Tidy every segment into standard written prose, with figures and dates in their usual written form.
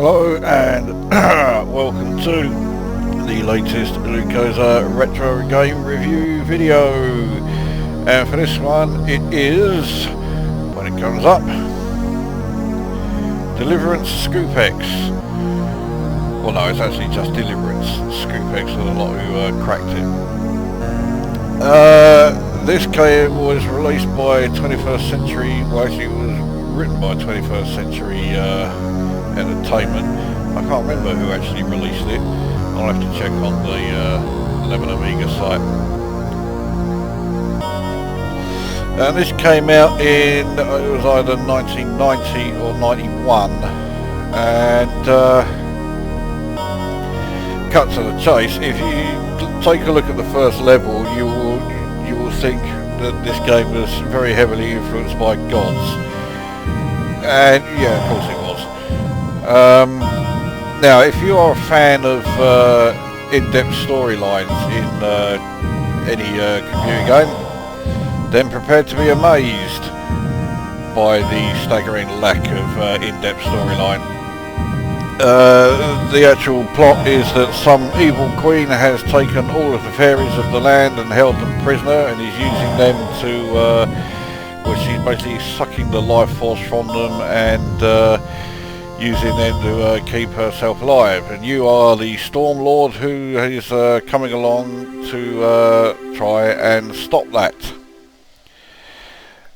Hello and welcome to the latest Lukozer retro game review video, and for this one it is, when it comes up, Deliverance Scoop X. Well no, it's actually just Deliverance Scoop X, there's a lot who cracked it. This game was released by 21st Century, well actually it was written by 21st Century Entertainment. I can't remember who actually released it. I'll have to check on the Amiga site. And this came out in, it was either 1990 or 91, and cut to the chase. If you take a look at the first level, you will think that this game was very heavily influenced by Gods, and yeah, of course it was. Now, if you are a fan of in-depth storylines in any computer game, then prepare to be amazed by the staggering lack of in-depth storyline. The actual plot is that some evil queen has taken all of the fairies of the land and held them prisoner, and is using them to, well, she's basically sucking the life force from them and using them to keep herself alive. And you are the Stormlord who is coming along to try and stop that.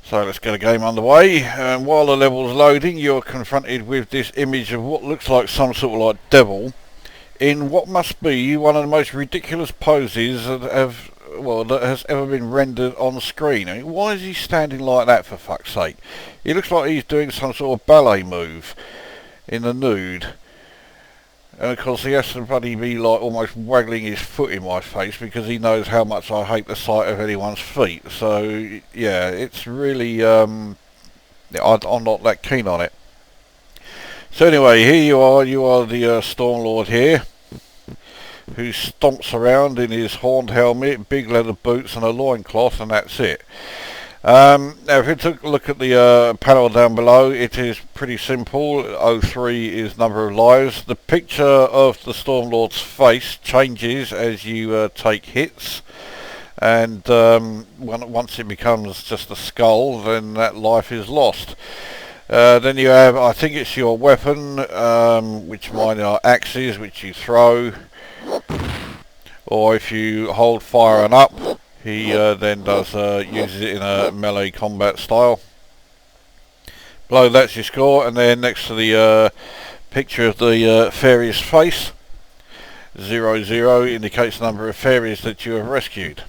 So let's get the game underway, and while the level's loading you're confronted with this image of what looks like some sort of like devil in what must be one of the most ridiculous poses that has ever been rendered on screen. I mean, why is he standing like that, for fuck's sake? He looks like he's doing some sort of ballet move in the nude, and of course he has to bloody be like almost waggling his foot in my face because he knows how much I hate the sight of anyone's feet. So yeah, it's really I'm not that keen on it. So anyway, here you are the Stormlord here, who stomps around in his horned helmet, big leather boots and a loincloth, and that's it. Now if we took a look at the panel down below, it is pretty simple. 03 is number of lives. The picture of the Stormlord's face changes as you take hits, and once it becomes just a skull, then that life is lost. Then you have, I think it's your weapon, which mine are axes, which you throw, or if you hold fire and up, he then uses it in a melee combat style. Below that's your score, and then next to the picture of the fairy's face, 00 indicates the number of fairies that you have rescued.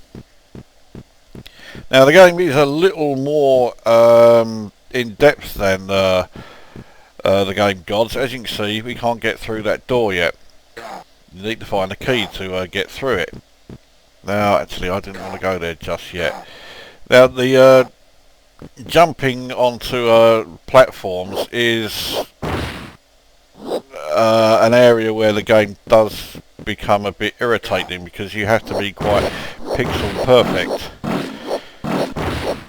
Now the game is a little more in depth than the game Gods. As you can see, we can't get through that door yet. You need to find a key to get through it. Now, actually, I didn't want to go there just yet. Now, the jumping onto platforms is an area where the game does become a bit irritating because you have to be quite pixel perfect.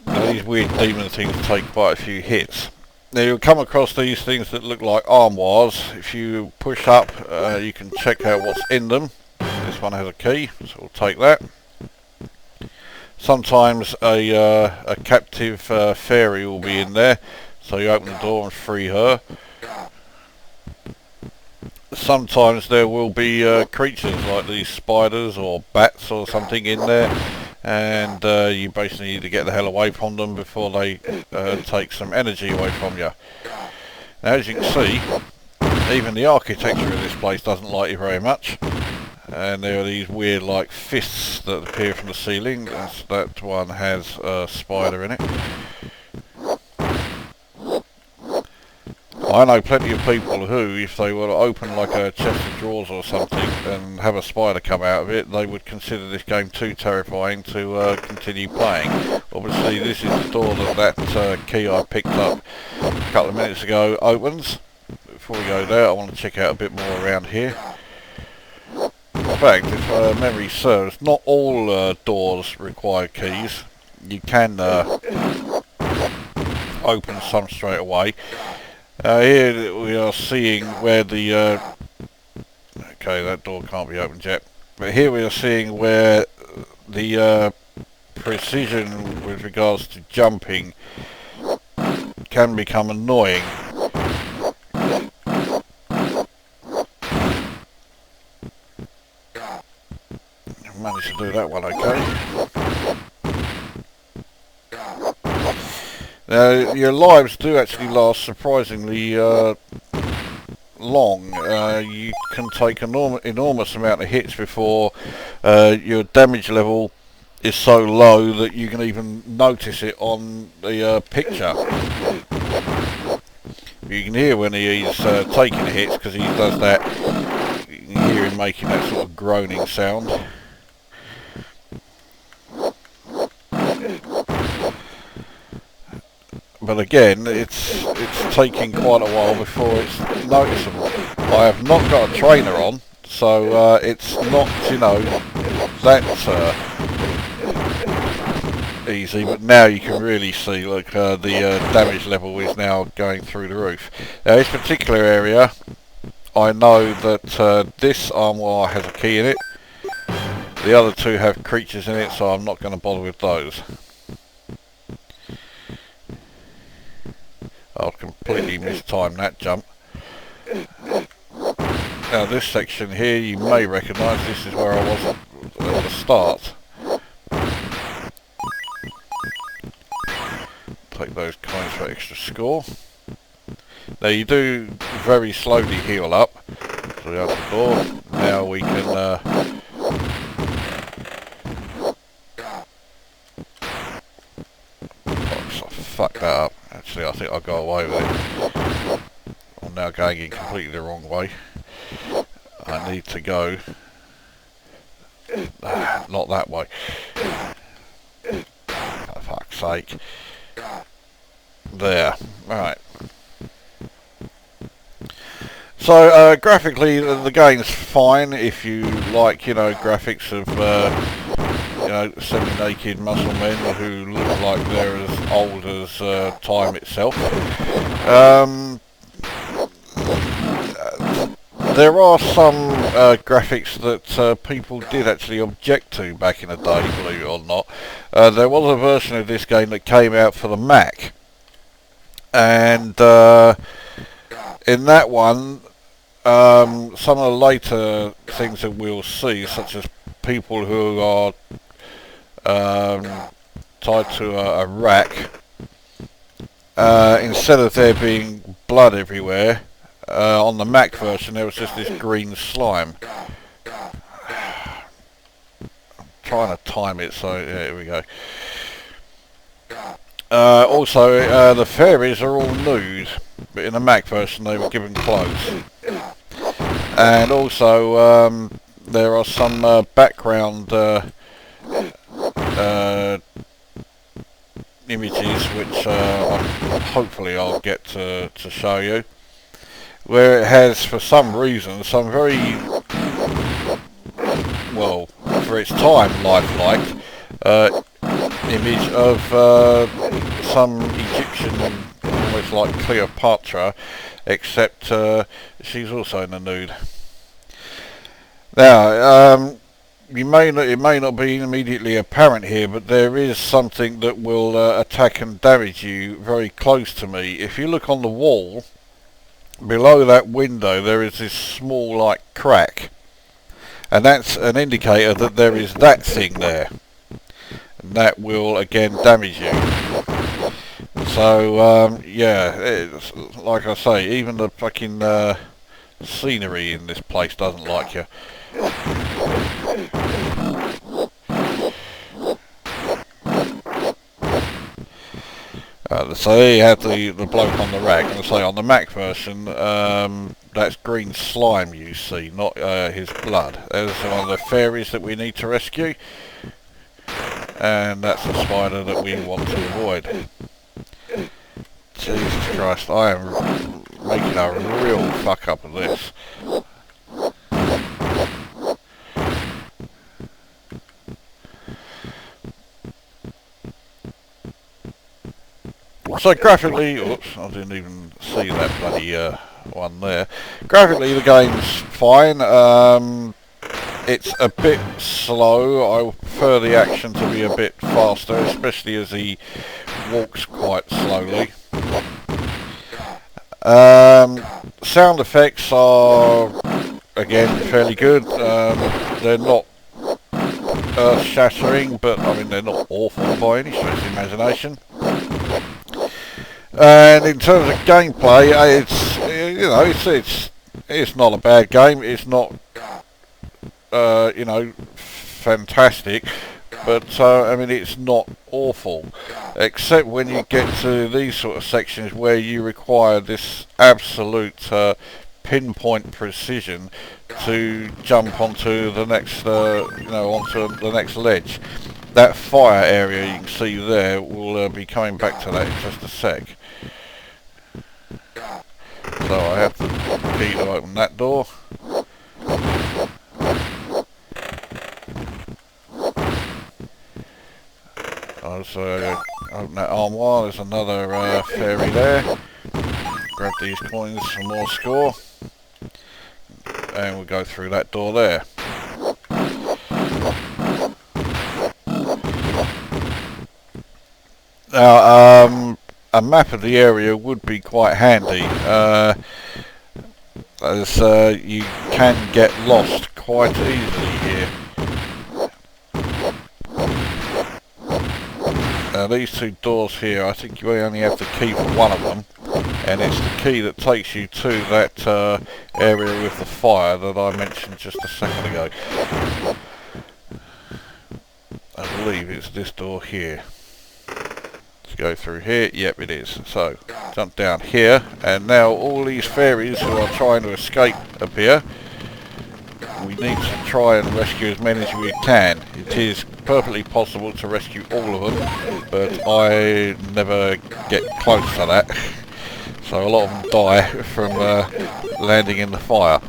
Now, these weird demon things take quite a few hits. Now, you'll come across these things that look like armoires. If you push up, you can check out what's in them. This one has a key, so we'll take that. Sometimes a captive fairy will be in there, so you open the door and free her. Sometimes there will be creatures like these spiders or bats or something in there, and you basically need to get the hell away from them before they take some energy away from you. Now, as you can see, even the architecture of this place doesn't like you very much. And there are these weird like fists that appear from the ceiling. That one has a spider in it. I know plenty of people who, if they were to open like a chest of drawers or something and have a spider come out of it, they would consider this game too terrifying to continue playing. Obviously this is the door that key I picked up a couple of minutes ago opens. Before we go there, I want to check out a bit more around here. In fact, if memory serves, not all doors require keys. You can open some straight away. Here we are seeing where the okay, that door can't be opened yet, but here we are seeing where the precision with regards to jumping can become annoying. Managed to do that one okay. Now your lives do actually last surprisingly long. You can take an enormous amount of hits before your damage level is so low that you can even notice it on the picture. You can hear when he's taking hits because he does that. You can hear him making that sort of groaning sound. But again, it's taking quite a while before it's noticeable. I have not got a trainer on, so it's not, you know, that easy. But now you can really see, like, the damage level is now going through the roof. Now, this particular area, I know that this armoire has a key in it. The other two have creatures in it, so I'm not going to bother with those. I'll completely mistime that jump. Now this section here you may recognise, this is where I was at the start. Take those coins for extra score. Now you do very slowly heal up. So we have the door. Now we can fuck that up. Actually, I think I got away with it. I'm now going in completely the wrong way. I need to go not that way. For fuck's sake. There. Right. So graphically the game's fine if you like, you know, graphics of you know, semi-naked muscle men who look like they're as old as time itself. There are some graphics that people did actually object to back in the day, believe it or not. There was a version of this game that came out for the Mac, and in that one, some of the later things that we'll see, such as people who are tied to a rack, instead of there being blood everywhere, on the Mac version there was just this green slime. I'm trying to time it, so yeah, here we go. Also, the fairies are all nude, but in the Mac version they were given clothes. And also there are some background images which hopefully I'll get to show you, where it has, for some reason, some very, well, for its time, lifelike image of some Egyptian, almost like Cleopatra, except she's also in the nude. Now, it may not be immediately apparent here, but there is something that will attack and damage you very close to me. If you look on the wall, below that window there is this small like crack, and that's an indicator that there is that thing there, and that will again damage you. So yeah, it's, like I say, even the fucking scenery in this place doesn't like you. So there you have the bloke on the rack, and I say on the Mac version, that's green slime you see, not his blood. There's one of the fairies that we need to rescue, and that's the spider that we want to avoid. Jesus Christ, I am making a real fuck up of this. So graphically, oops, I didn't even see that bloody one there. Graphically, the game's fine. It's a bit slow. I prefer the action to be a bit faster, especially as he walks quite slowly. Sound effects are, again, fairly good. They're not earth-shattering, but I mean they're not awful by any stretch of the imagination. And in terms of gameplay, it's, you know, it's not a bad game. It's not you know, fantastic, but I mean it's not awful, except when you get to these sort of sections where you require this absolute pinpoint precision to jump onto the next you know, onto the next ledge. That fire area you can see there, will be coming back to that in just a sec. So I have the key to open that door. So open that armoire, there's another fairy there. Grab these coins for more score. And we'll go through that door there. Now, a map of the area would be quite handy, as you can get lost quite easily here. These two doors here, I think you only have the key for one of them, and it's the key that takes you to that area with the fire that I mentioned just a second ago. I believe it's this door here. Let's go through here. Yep, it is. So, jump down here, and now all these fairies who are trying to escape appear. We need to try and rescue as many as we can. It is perfectly possible to rescue all of them, but I never get close to that. So a lot of them die from landing in the fire.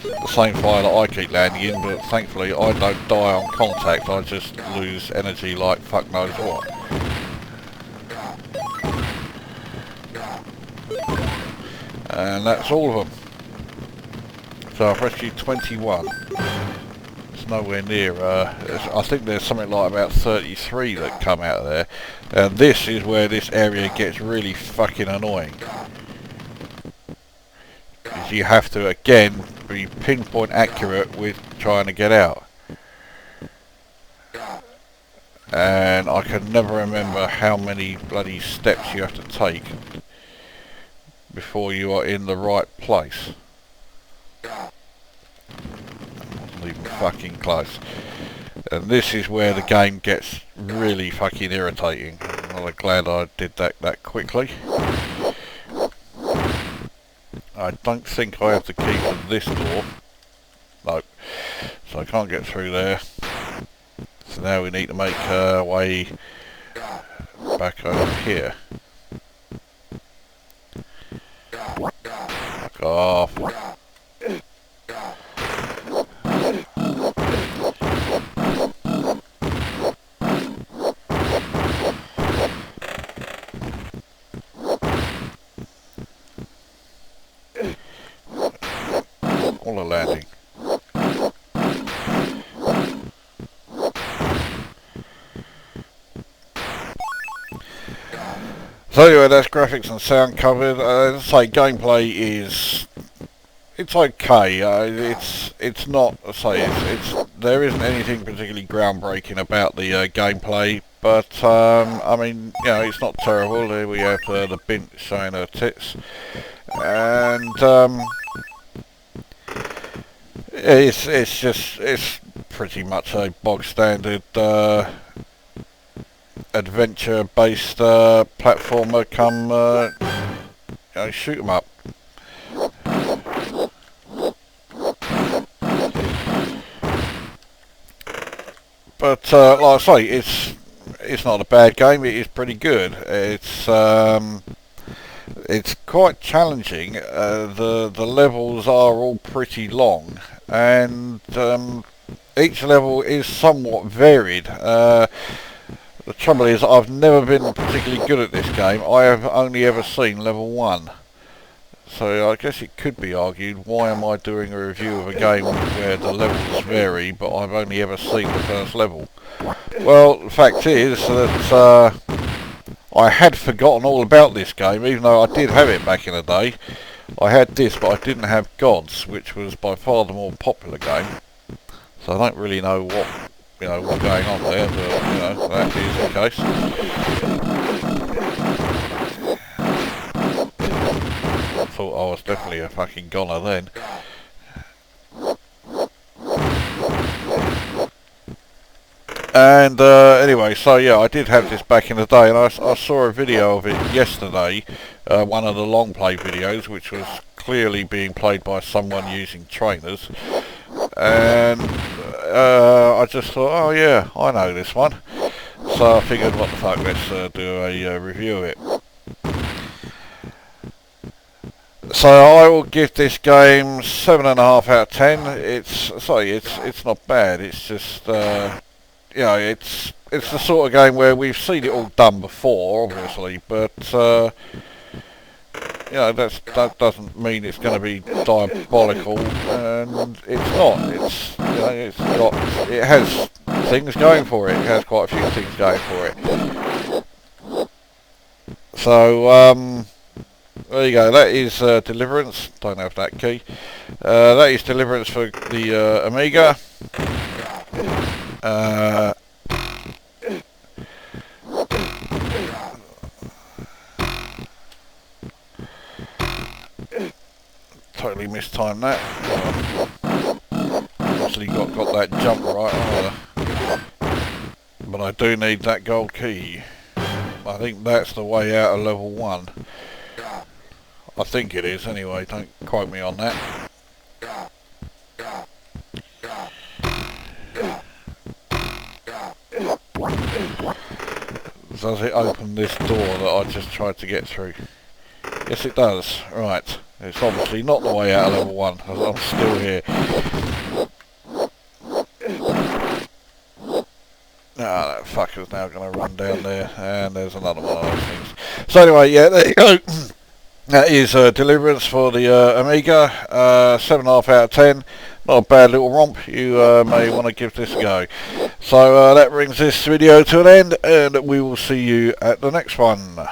The same fire that I keep landing in, but thankfully I don't die on contact, I just lose energy like fuck knows what. And that's all of them. So I've rescued 21. It's nowhere near, I think there's something like about 33 that come out of there. And this is where this area gets really fucking annoying. Because you have to, again, be pinpoint accurate with trying to get out. And I can never remember how many bloody steps you have to take before you are in the right place. Wasn't even fucking close. And this is where the game gets really fucking irritating. I'm glad I did that quickly. I don't think I have the key for this door. Nope. So I can't get through there. So now we need to make our way back over here. Fuck off. All a landing. So anyway, that's graphics and sound covered. As I say, gameplay is, it's okay. It's not, there isn't anything particularly groundbreaking about the gameplay, but I mean, you know, it's not terrible. There we have the bint showing her tits, and it's pretty much a bog standard adventure based platformer come you know, shoot 'em up. But like I say, it's not a bad game. It is pretty good. It's quite challenging. The levels are all pretty long, and each level is somewhat varied. the trouble is I've never been particularly good at this game. I have only ever seen level 1. So I guess it could be argued, why am I doing a review of a game where the levels vary but I've only ever seen the first level? Well, the fact is that I had forgotten all about this game, even though I did have it back in the day. I had this, but I didn't have Gods, which was by far the more popular game. So I don't really know what's going on there, but that is the case. I thought I was definitely a fucking goner then. And anyway, so yeah, I did have this back in the day, and I saw a video of it yesterday, one of the long play videos, which was clearly being played by someone using trainers, and I just thought, oh yeah, I know this one. So I figured, what the fuck, let's do a review of it. So I will give this game 7.5 out of 10. It's not bad. It's just it's the sort of game where we've seen it all done before, obviously, but that doesn't mean it's going to be diabolical, and it's not. It has things going for it. It has quite a few things going for it. So there you go. That is Deliverance. Don't have that key. That is Deliverance for the Amiga. Totally mistimed that. Obviously got that jump right either. But I do need that gold key. I think that's the way out of level 1. I think it is anyway, don't quote me on that. Does it open this door that I just tried to get through? Yes it does. Right. It's obviously not the way out of level 1, as I'm still here. Ah, that fucker's now going to run down there, and there's another one of those things. So anyway, yeah, there you go. That is Deliverance for the Amiga, 7.5 out of 10. Not a bad little romp. You may want to give this a go. So that brings this video to an end, and we will see you at the next one.